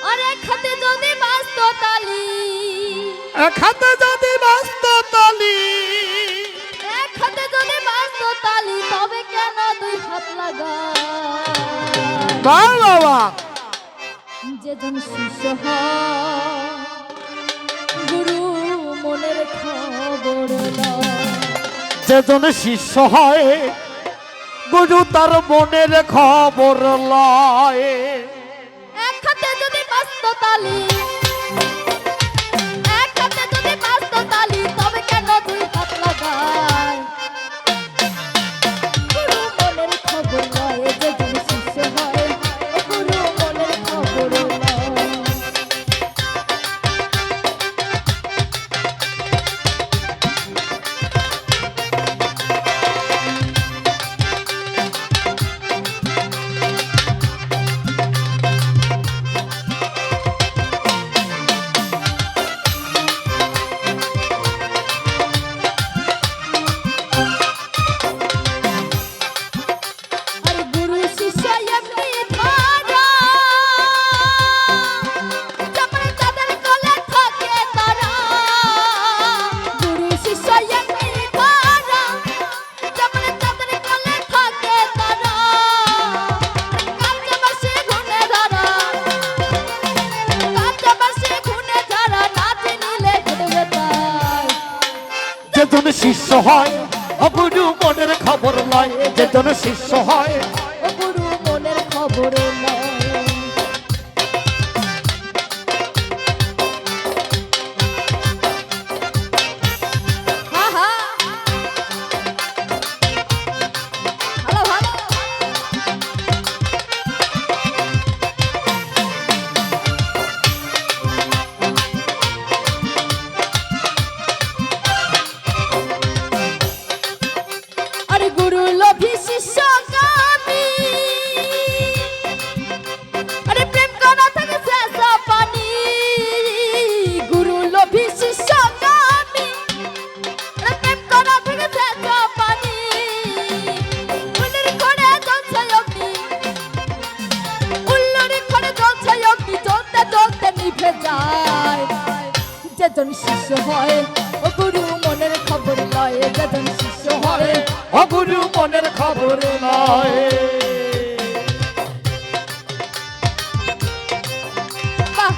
আর এক হাতে যদি বাস্ত তালি, এক হাতে যদি বাস্ত তালি, এক হাতে যদি বাস্ত তালি, তবে কেন দুই হাত লাগা? বাহ বাবা, যেজন শিষ্য হয় গুরু মনের খবর লয়। যেজন শিষ্য হয় গুরু তার মনের খবর লয়। এক হাতে যদি বাস্ত তালি, এক হাতে যদি বাস্ত তালি, তবে কেন দুই হাত লাগায়? গুরু মনের খবর লয়, যেজন শিষ্য হয় গুরু মনের খবর লয়। যেজন শিষ্য হয় গুরু মনের খবর লয়। যেজন শিষ্য হয় গুরু মনের খবর লয়। ভালো ভালো। আরে গুরু লোভী শিষ্য কামি, আরে প্রেম করা থাকে শেষ পানি। গুরু লোভী শিষ্য কামি, আরে প্রেম করা থাকে শেষ পানি। উল্লুর ঘরে জ্বলছে অগ্নি, উল্লুর ঘরে জ্বলছে অগ্নি, জ্বলতে জ্বলতে নিভে যায়। যেজন শিষ্য হয় ও গুরু মনের খবর লয়। যেজন শিষ্য হয় গুরু মনের খবর লয়। বাহ।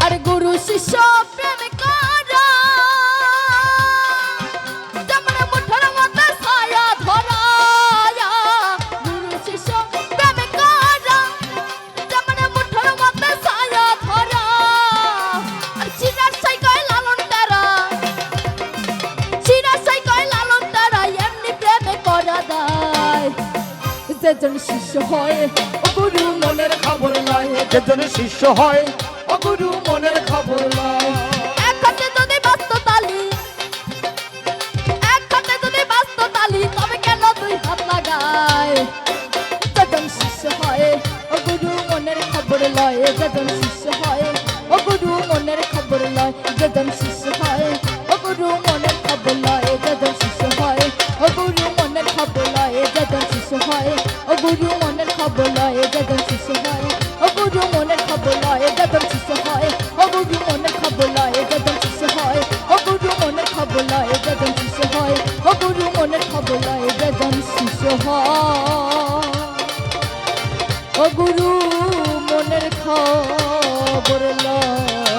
আর গুরু শিষ্য প্রেম করা, যেমন মুঠোর মধ্যে ছায়া ধরায়া। গুরু শিষ্য প্রেম করা, যেমন মুঠোর মধ্যে ছায়া ধরা। আর চিরার সাই কয় লালন তারা, চিরার সাই কয় লালন তারা, এমনি প্রেমে করা দায়। যেজন শিষ্য হয় গুরু মনের খবর লয়। যেজন শিষ্য হয় গুরু মনের খবর লয়। এক হাতে যদি বাস্ত তালি, এক হাতে যদি বাস্ত তালি, তবে কেন দুই হাত লাগায়? যেজন শিষ্য হয় গুরু মনের খবর লয়। যেজন শিষ্য হয় গুরু মনের খবর লয়। যেজন শিষ্য হয় গুরু মনের খবর লয়। যেজন শিষ্য হয় গুরু মনের খবর লয়। যেজন শিষ্য হয় গুরু মনের খবর লয়। যেজন শিষ্য হয় গুরু মনের খবর লয়। যেজন শিষ্য হয় গুরু মনের খবর লয়। যেজন শিষ্য হয় গুরু মনের খবর লয়। যেজন শিষ্য হয় গুরু মনের খবর লয়। যেজন শিষ্য হয় গুরু মনের খবর লয়।